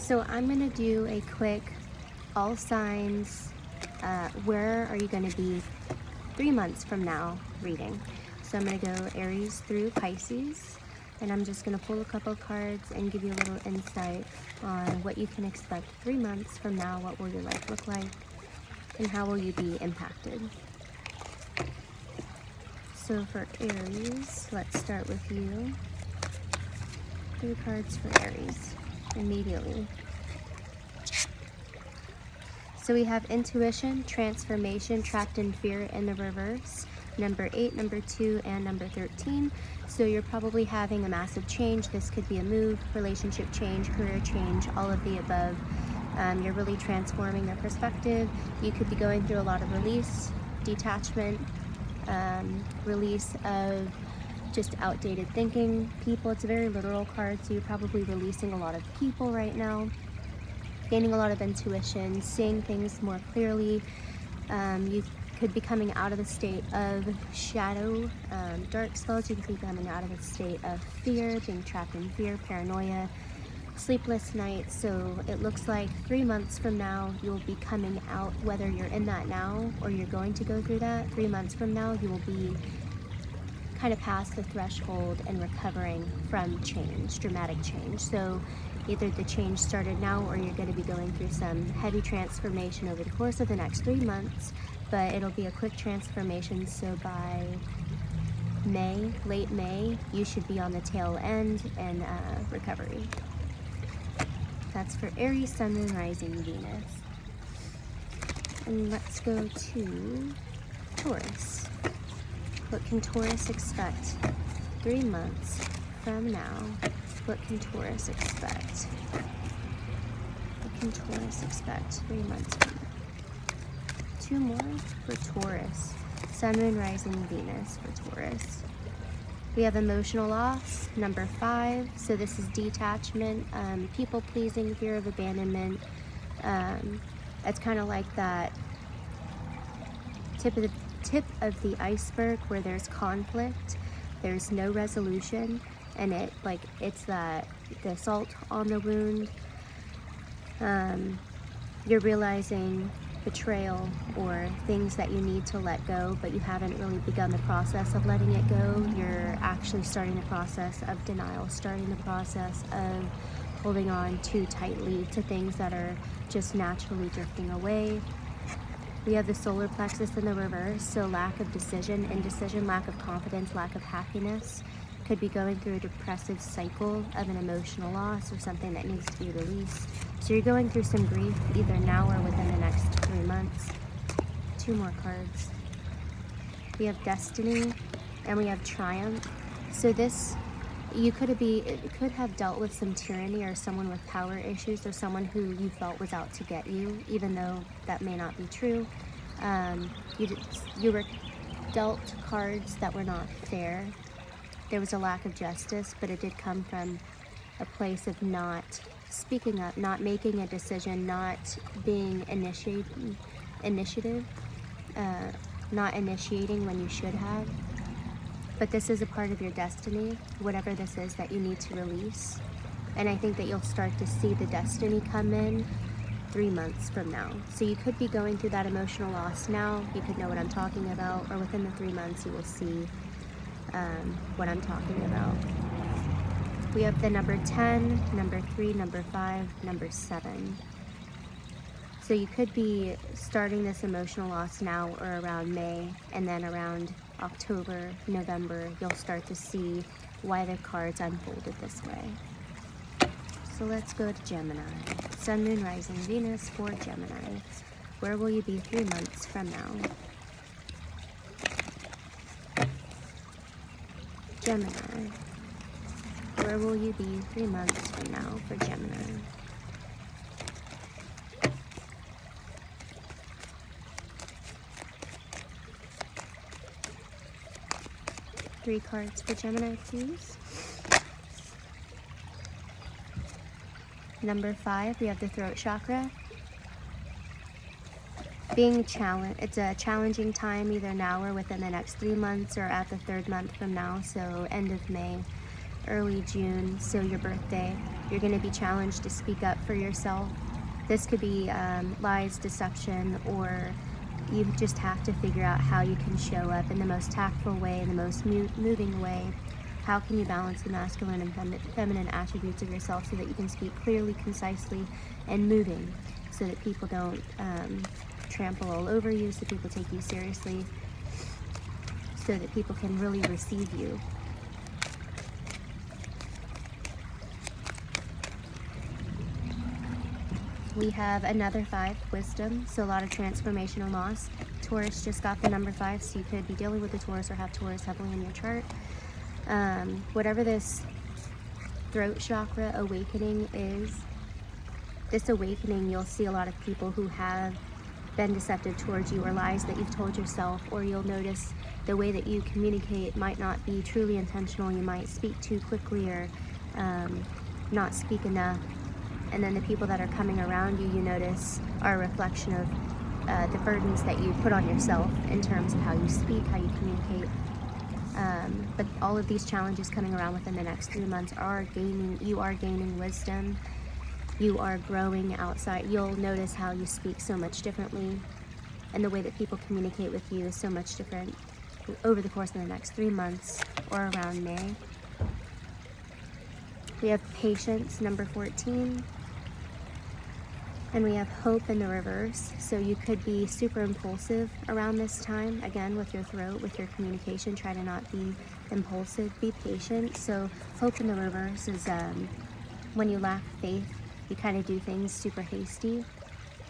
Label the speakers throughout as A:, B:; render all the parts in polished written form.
A: So I'm going to do a quick all signs, where are you going to be 3 months from now reading. So I'm going to go Aries through Pisces, and I'm just going to pull a couple cards and give you a little insight on what you can expect 3 months from now. What will your life look like, and how will you be impacted? So for Aries, let's start with you. 3 cards for Aries immediately. So we have intuition, transformation, trapped in fear in the reverse, number 8, number 2, and number 13. So you're probably having a massive change. This could be a move, relationship change, career change, all of the above. You're really transforming your perspective. You could be going through a lot of release, detachment, release of just outdated thinking, people. It's a very literal card, so you're probably releasing a lot of people right now, gaining a lot of intuition, seeing things more clearly. You could be coming out of a state of shadow, dark spells. You could be coming out of a state of fear, being trapped in fear, paranoia, sleepless nights. So it looks like 3 months from now, you'll be coming out, whether you're in that now or you're going to go through that. 3 months from now, you will be kind of past the threshold and recovering from change, dramatic change. So either the change started now, or you're going to be going through some heavy transformation over the course of the next 3 months, but it'll be a quick transformation. So by May, late May, you should be on the tail end and recovery. That's for Aries, Sun, Moon, Rising, Venus. And let's go to Taurus. What can Taurus expect 3 months from now? What can Taurus expect? What can Taurus expect 3 months from now? 2 more for Taurus. Sun, Moon, Rising, Venus for Taurus. We have emotional loss, number 5. So this is detachment, people pleasing, fear of abandonment. It's kind of like that tip of the iceberg where there's conflict, there's no resolution, and it's the salt on the wound. You're realizing betrayal or things that you need to let go, but you haven't really begun the process of letting it go. You're actually starting the process of denial, starting the process of holding on too tightly to things that are just naturally drifting away. We have the solar plexus in the reverse, so lack of decision, indecision, lack of confidence, lack of happiness. Could be going through a depressive cycle of an emotional loss or something that needs to be released. So you're going through some grief either now or within the next 3 months. 2 more cards. We have destiny and we have triumph. So this, it could have dealt with some tyranny or someone with power issues or someone who you felt was out to get you, even though that may not be true. You were dealt cards that were not fair. There was a lack of justice, but it did come from a place of not speaking up, not making a decision, not being initiative, not initiating when you should have. But this is a part of your destiny, whatever this is that you need to release. And I think that you'll start to see the destiny come in 3 months from now. So you could be going through that emotional loss now. You could know what I'm talking about, or within the 3 months you will see what I'm talking about. We have the number 10, number 3, number 5, number 7. So you could be starting this emotional loss now or around May, and then around October, November, you'll start to see why the cards unfolded this way. So let's go to Gemini. Sun, Moon, Rising, Venus for Gemini. Where will you be 3 months from now? Gemini. Where will you be 3 months from now for Gemini? Three cards for Gemini, please. Number 5, we have the throat chakra. It's a challenging time either now or within the next 3 months or at the 3rd month from now, so end of May. early June, so your birthday, you're going to be challenged to speak up for yourself. This could be lies, deception, or you just have to figure out how you can show up in the most tactful way, in the most moving way. How can you balance the masculine and feminine attributes of yourself so that you can speak clearly, concisely, and moving, so that people don't trample all over you, so people take you seriously, so that people can really receive you. We have another 5, wisdom, so a lot of transformation and loss. Taurus just got the number 5, so you could be dealing with the Taurus or have Taurus heavily in your chart. Whatever this throat chakra awakening is, this awakening, you'll see a lot of people who have been deceptive towards you, or lies that you've told yourself, or you'll notice the way that you communicate might not be truly intentional. You might speak too quickly, or not speak enough. And then the people that are coming around you, you notice, are a reflection of the burdens that you put on yourself in terms of how you speak, how you communicate. But all of these challenges coming around within the next 3 months you are gaining wisdom. You are growing outside. You'll notice how you speak so much differently, and the way that people communicate with you is so much different over the course of the next 3 months, or around May. We have patience, number 14. And we have hope in the reverse. So you could be super impulsive around this time. Again, with your throat, with your communication, try to not be impulsive, be patient. So hope in the reverse is when you lack faith, you kind of do things super hasty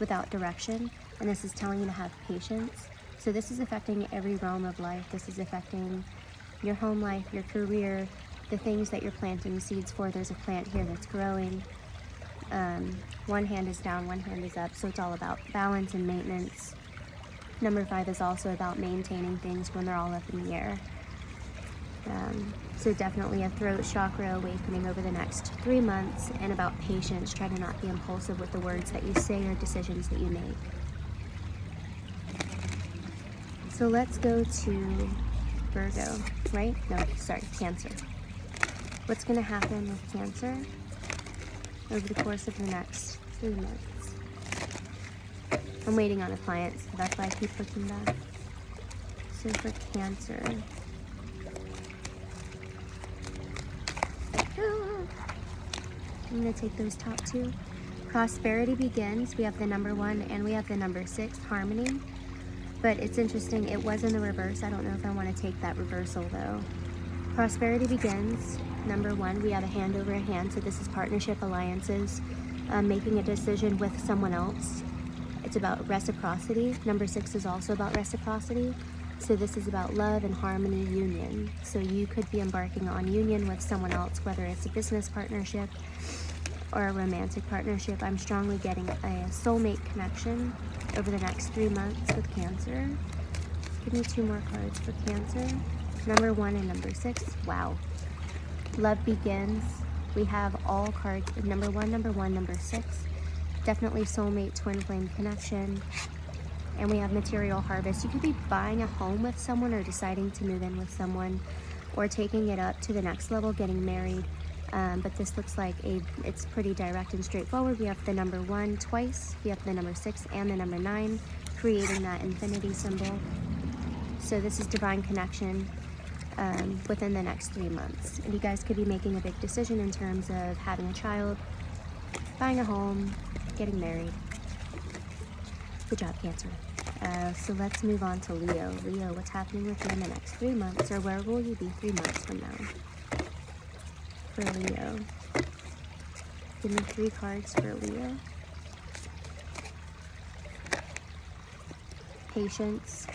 A: without direction. And this is telling you to have patience. So this is affecting every realm of life. This is affecting your home life, your career, the things that you're planting seeds for. There's a plant here that's growing. One hand is down, one hand is up, so it's all about balance and maintenance. Number 5 is also about maintaining things when they're all up in the air. So definitely a throat chakra awakening over the next 3 months, and about patience. Try to not be impulsive with the words that you say or decisions that you make. So let's go to Virgo, right? No, sorry, Cancer. What's going to happen with Cancer over the course of the next 3 months? I'm waiting on a client, so that's why I keep looking back. So for Cancer, I'm going to take those top 2. Prosperity begins. We have the number 1 and we have the number 6, harmony. But it's interesting, it was in the reverse. I don't know if I want to take that reversal though. Prosperity begins. Number 1, we have a hand over a hand, so this is partnership, alliances, making a decision with someone else. It's about reciprocity. Number 6 is also about reciprocity. So this is about love and harmony, union. So you could be embarking on union with someone else, whether it's a business partnership or a romantic partnership. I'm strongly getting a soulmate connection over the next 3 months with Cancer. Give me 2 more cards for Cancer. Number 1 and number 6. Wow. Love begins. We have all cards, number 1, number 6. Definitely soulmate, twin flame connection. And we have material harvest. You could be buying a home with someone, or deciding to move in with someone, or taking it up to the next level, getting married. But this looks like it's pretty direct and straightforward. We have the number 1 twice. We have the number 6 and the number 9, creating that infinity symbol. So this is divine connection within the next 3 months. And you guys could be making a big decision in terms of having a child, buying a home, getting married. Good job, Cancer. So let's move on to Leo. Leo, what's happening with you in the next 3 months, or where will you be 3 months from now? For Leo. Give me 3 cards for Leo. Patience,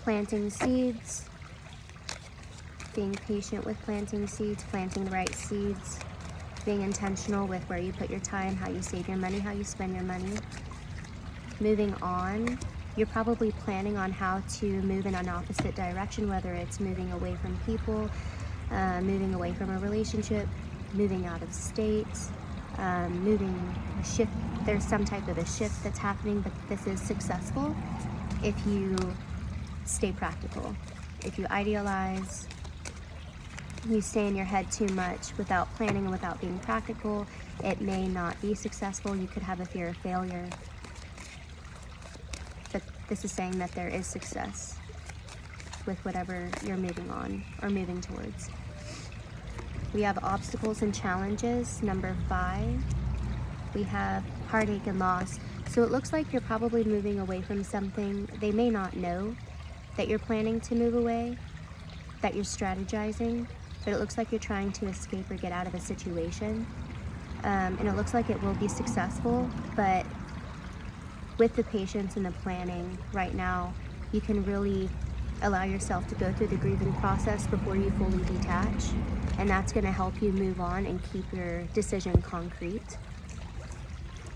A: planting seeds, being patient with planting seeds, planting the right seeds, being intentional with where you put your time, how you save your money, how you spend your money. Moving on, you're probably planning on how to move in an opposite direction, whether it's moving away from people, moving away from a relationship, moving out of state, moving, a shift. There's some type of a shift that's happening, but this is successful if you stay practical. If you idealize, you stay in your head too much without planning and without being practical, it may not be successful. You could have a fear of failure. But this is saying that there is success with whatever you're moving on or moving towards. We have obstacles and challenges, number 5. We have heartache and loss. So it looks like you're probably moving away from something. They may not know that you're planning to move away, that you're strategizing, but it looks like you're trying to escape or get out of a situation. And it looks like it will be successful, but with the patience and the planning right now, you can really allow yourself to go through the grieving process before you fully detach. And that's going to help you move on and keep your decision concrete.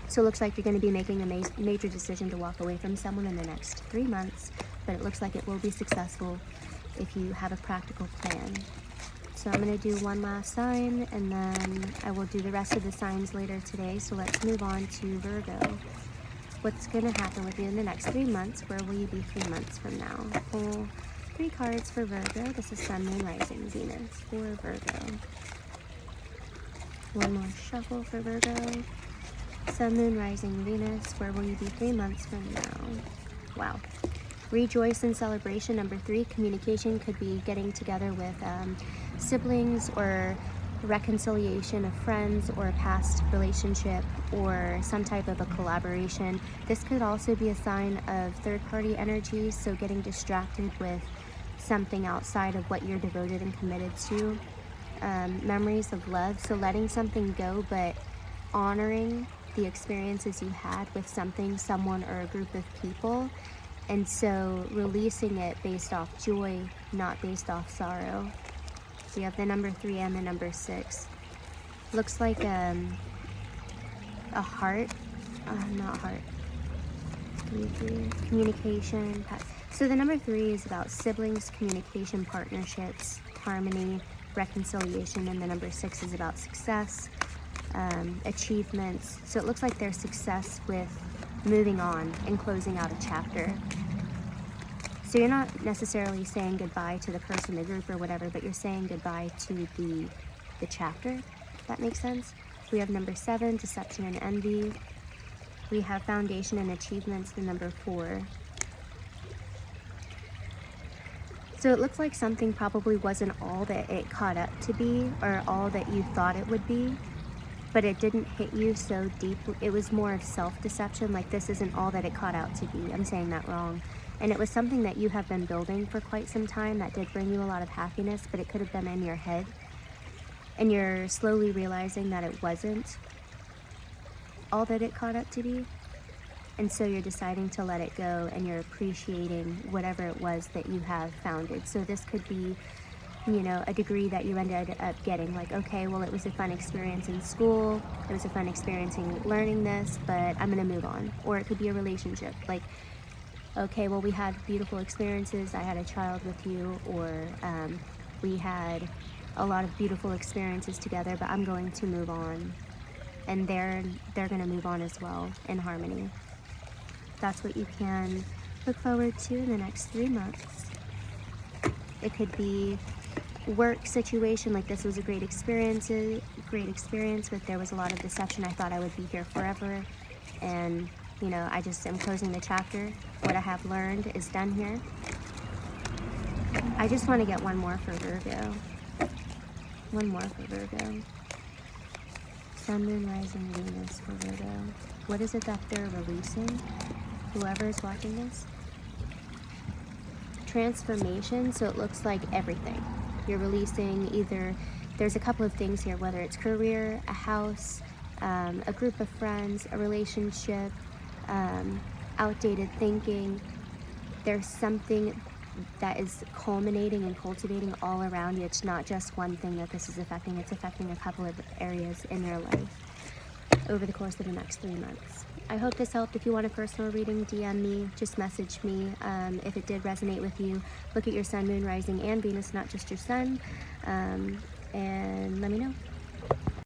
A: So it looks like you're going to be making a major decision to walk away from someone in the next 3 months, but it looks like it will be successful if you have a practical plan. So I'm going to do one last sign, and then I will do the rest of the signs later today. So let's move on to Virgo. What's going to happen with you in the next 3 months? Where will you be 3 months from now? Pull 3 cards for Virgo. This is Sun, Moon, Rising, Venus for Virgo. One more shuffle for Virgo. Sun, Moon, Rising, Venus. Where will you be 3 months from now? Wow. Rejoice in celebration. Number 3, communication could be getting together with siblings, or reconciliation of friends, or a past relationship, or some type of a collaboration. This could also be a sign of third-party energy, so getting distracted with something outside of what you're devoted and committed to. Memories of love, so letting something go, but honoring the experiences you had with something, someone, or a group of people. And so releasing it based off joy, not based off sorrow. So you have the number 3 and the number 6. Looks like a heart, not heart. 3, communication. So the number 3 is about siblings, communication, partnerships, harmony, reconciliation, and the number 6 is about success, achievements. So it looks like there's success with moving on and closing out a chapter. So you're not necessarily saying goodbye to the person, the group, or whatever, but you're saying goodbye to the chapter, if that makes sense. We have number 7, deception and envy. We have foundation and achievements, the number 4. So it looks like something probably wasn't all that it caught up to be, or all that you thought it would be, but it didn't hit you so deep. It was more of self-deception, like this isn't all that it caught out to be. I'm saying that wrong. And it was something that you have been building for quite some time that did bring you a lot of happiness, but it could have been in your head. And you're slowly realizing that it wasn't all that it caught up to be. And so you're deciding to let it go, and you're appreciating whatever it was that you have founded. So this could be, you know, a degree that you ended up getting. Like, okay, well, it was a fun experience in school. It was a fun experience in learning this, but I'm going to move on. Or it could be a relationship. Like, okay, well, we had beautiful experiences. I had a child with you, or we had a lot of beautiful experiences together, but I'm going to move on. And they're going to move on as well in harmony. That's what you can look forward to in the next 3 months. It could be work situation, like this was a great experience, but there was a lot of deception. I thought I would be here forever, and you know, I just am closing the chapter. What I have learned is done here. I just want to get one more for Virgo. One more for Virgo. Sun, Moon, Rising, Venus for Virgo. What is it that they're releasing? Whoever is watching this. Transformation, so it looks like everything. You're releasing either, there's a couple of things here, whether it's career, a house, a group of friends, a relationship, outdated thinking. There's something that is culminating and cultivating all around you. It's not just one thing that this is affecting. It's affecting a couple of areas in your life over the course of the next 3 months. I hope this helped. If you want a personal reading, DM me, just message me. If it did resonate with you, look at your sun, moon, rising, and Venus, not just your sun, and let me know.